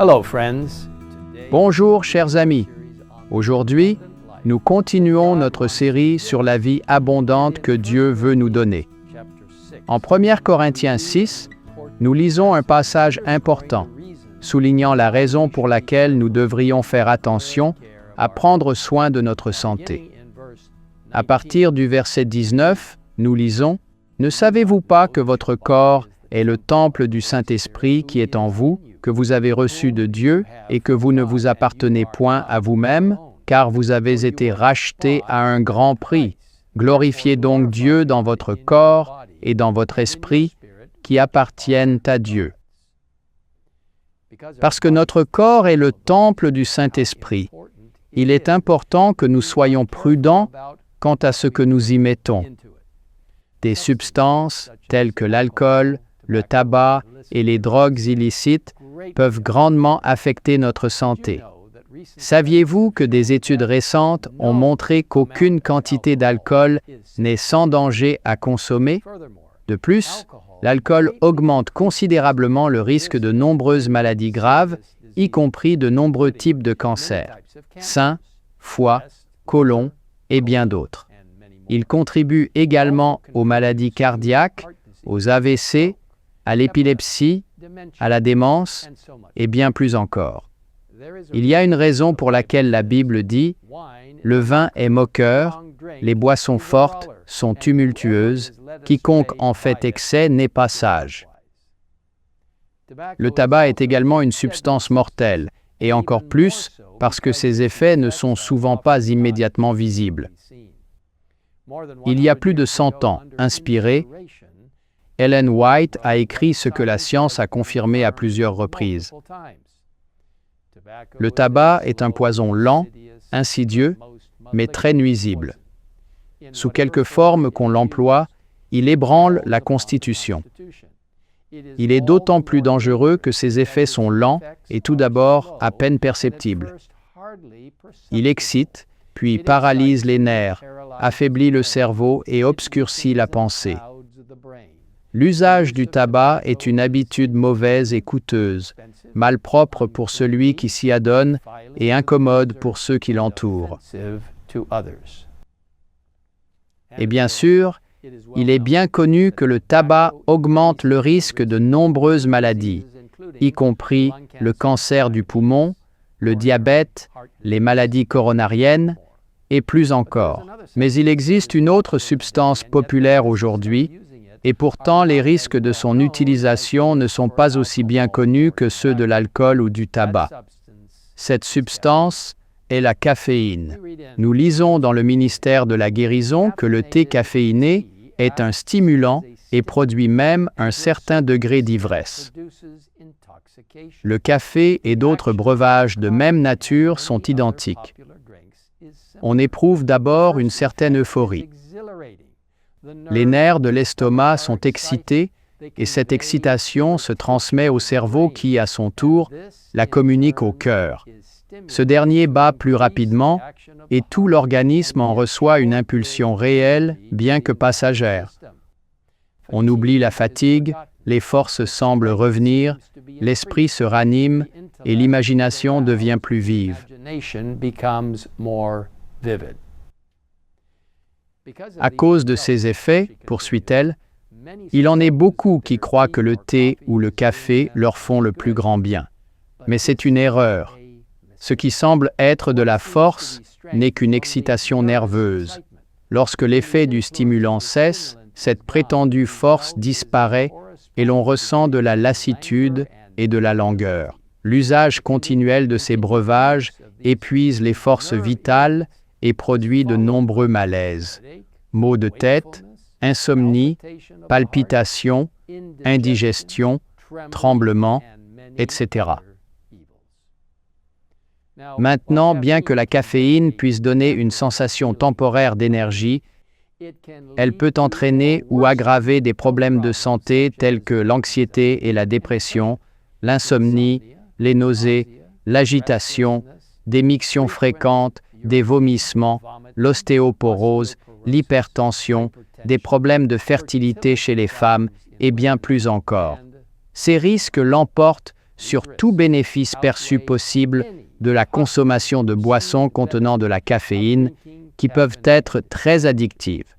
Hello, friends. Bonjour chers amis. Aujourd'hui, nous continuons notre série sur la vie abondante que Dieu veut nous donner. En 1 Corinthiens 6, nous lisons un passage important, soulignant la raison pour laquelle nous devrions faire attention à prendre soin de notre santé. À partir du verset 19, nous lisons « Ne savez-vous pas que votre corps est le temple du Saint-Esprit qui est en vous, que vous avez reçu de Dieu, et que vous ne vous appartenez point à vous-même, car vous avez été rachetés à un grand prix. Glorifiez donc Dieu dans votre corps et dans votre esprit, qui appartiennent à Dieu. » Parce que notre corps est le temple du Saint-Esprit, il est important que nous soyons prudents quant à ce que nous y mettons. Des substances telles que l'alcool, le tabac et les drogues illicites peuvent grandement affecter notre santé. Saviez-vous que des études récentes ont montré qu'aucune quantité d'alcool n'est sans danger à consommer? De plus, l'alcool augmente considérablement le risque de nombreuses maladies graves, y compris de nombreux types de cancers, sein, foie, côlon et bien d'autres. Il contribue également aux maladies cardiaques, aux AVC, à l'épilepsie, à la démence et bien plus encore. Il y a une raison pour laquelle la Bible dit « Le vin est moqueur, les boissons fortes sont tumultueuses, quiconque en fait excès n'est pas sage. » Le tabac est également une substance mortelle, et encore plus parce que ses effets ne sont souvent pas immédiatement visibles. Il y a plus de 100 ans, inspiré, Ellen White a écrit ce que la science a confirmé à plusieurs reprises. Le tabac est un poison lent, insidieux, mais très nuisible. Sous quelque forme qu'on l'emploie, il ébranle la Constitution. Il est d'autant plus dangereux que ses effets sont lents et tout d'abord à peine perceptibles. Il excite, puis paralyse les nerfs, affaiblit le cerveau et obscurcit la pensée. L'usage du tabac est une habitude mauvaise et coûteuse, malpropre pour celui qui s'y adonne et incommode pour ceux qui l'entourent. Et bien sûr, il est bien connu que le tabac augmente le risque de nombreuses maladies, y compris le cancer du poumon, le diabète, les maladies coronariennes et plus encore. Mais il existe une autre substance populaire aujourd'hui, et pourtant les risques de son utilisation ne sont pas aussi bien connus que ceux de l'alcool ou du tabac. Cette substance est la caféine. Nous lisons dans le ministère de la guérison que le thé caféiné est un stimulant et produit même un certain degré d'ivresse. Le café et d'autres breuvages de même nature sont identiques. On éprouve d'abord une certaine euphorie. Les nerfs de l'estomac sont excités et cette excitation se transmet au cerveau qui, à son tour, la communique au cœur. Ce dernier bat plus rapidement et tout l'organisme en reçoit une impulsion réelle, bien que passagère. On oublie la fatigue, les forces semblent revenir, l'esprit se ranime et l'imagination devient plus vive. À cause de ces effets, poursuit-elle, il en est beaucoup qui croient que le thé ou le café leur font le plus grand bien. Mais c'est une erreur. Ce qui semble être de la force n'est qu'une excitation nerveuse. Lorsque l'effet du stimulant cesse, cette prétendue force disparaît et l'on ressent de la lassitude et de la langueur. L'usage continuel de ces breuvages épuise les forces vitales et produit de nombreux malaises. Maux de tête, insomnie, palpitations, indigestion, tremblements, etc. Maintenant, bien que la caféine puisse donner une sensation temporaire d'énergie, elle peut entraîner ou aggraver des problèmes de santé tels que l'anxiété et la dépression, l'insomnie, les nausées, l'agitation, des mictions fréquentes, des vomissements, l'ostéoporose, l'hypertension, des problèmes de fertilité chez les femmes et bien plus encore. Ces risques l'emportent sur tout bénéfice perçu possible de la consommation de boissons contenant de la caféine qui peuvent être très addictives.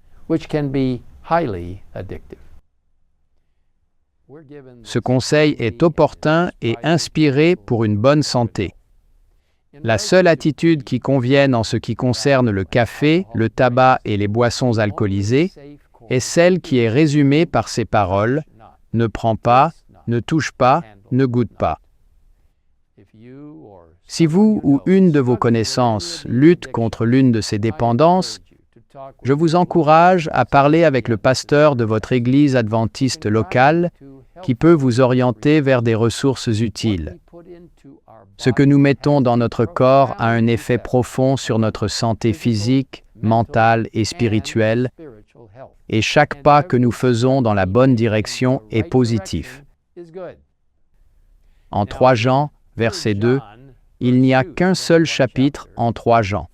Ce conseil est opportun et inspiré pour une bonne santé. La seule attitude qui convienne en ce qui concerne le café, le tabac et les boissons alcoolisées est celle qui est résumée par ces paroles « Ne prends pas, ne touche pas, ne goûte pas ». Si vous ou une de vos connaissances lutte contre l'une de ces dépendances, je vous encourage à parler avec le pasteur de votre église adventiste locale qui peut vous orienter vers des ressources utiles. Ce que nous mettons dans notre corps a un effet profond sur notre santé physique, mentale et spirituelle, et chaque pas que nous faisons dans la bonne direction est positif. En 3 Jean, verset 2, il n'y a qu'un seul chapitre en 3 Jean.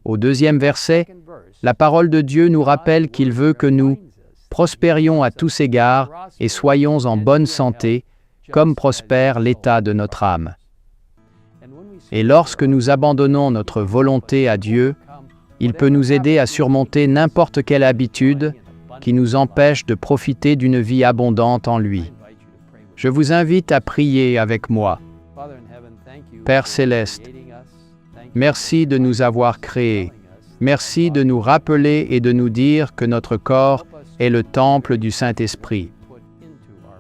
Au 2e verset, la parole de Dieu nous rappelle qu'il veut que nous prospérions à tous égards et soyons en bonne santé, comme prospère l'état de notre âme. Et lorsque nous abandonnons notre volonté à Dieu, il peut nous aider à surmonter n'importe quelle habitude qui nous empêche de profiter d'une vie abondante en lui. Je vous invite à prier avec moi. Père céleste, merci de nous avoir créés. Merci de nous rappeler et de nous dire que notre corps est le temple du Saint-Esprit.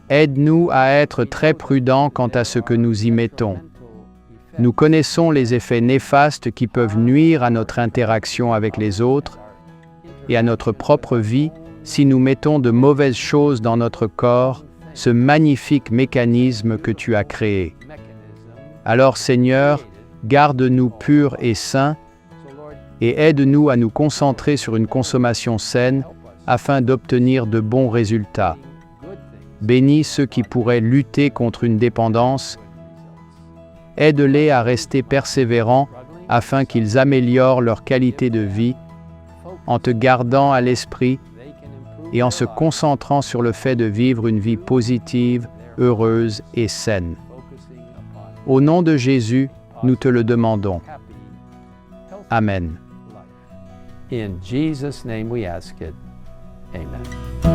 Aide-nous à être très prudents quant à ce que nous y mettons. Nous connaissons les effets néfastes qui peuvent nuire à notre interaction avec les autres et à notre propre vie si nous mettons de mauvaises choses dans notre corps, ce magnifique mécanisme que tu as créé. Alors Seigneur, garde-nous purs et sains et aide-nous à nous concentrer sur une consommation saine afin d'obtenir de bons résultats. Bénis ceux qui pourraient lutter contre une dépendance. Aide-les à rester persévérants afin qu'ils améliorent leur qualité de vie en te gardant à l'esprit et en se concentrant sur le fait de vivre une vie positive, heureuse et saine. Au nom de Jésus, nous te le demandons. Amen. In Jesus' name we ask it. Amen.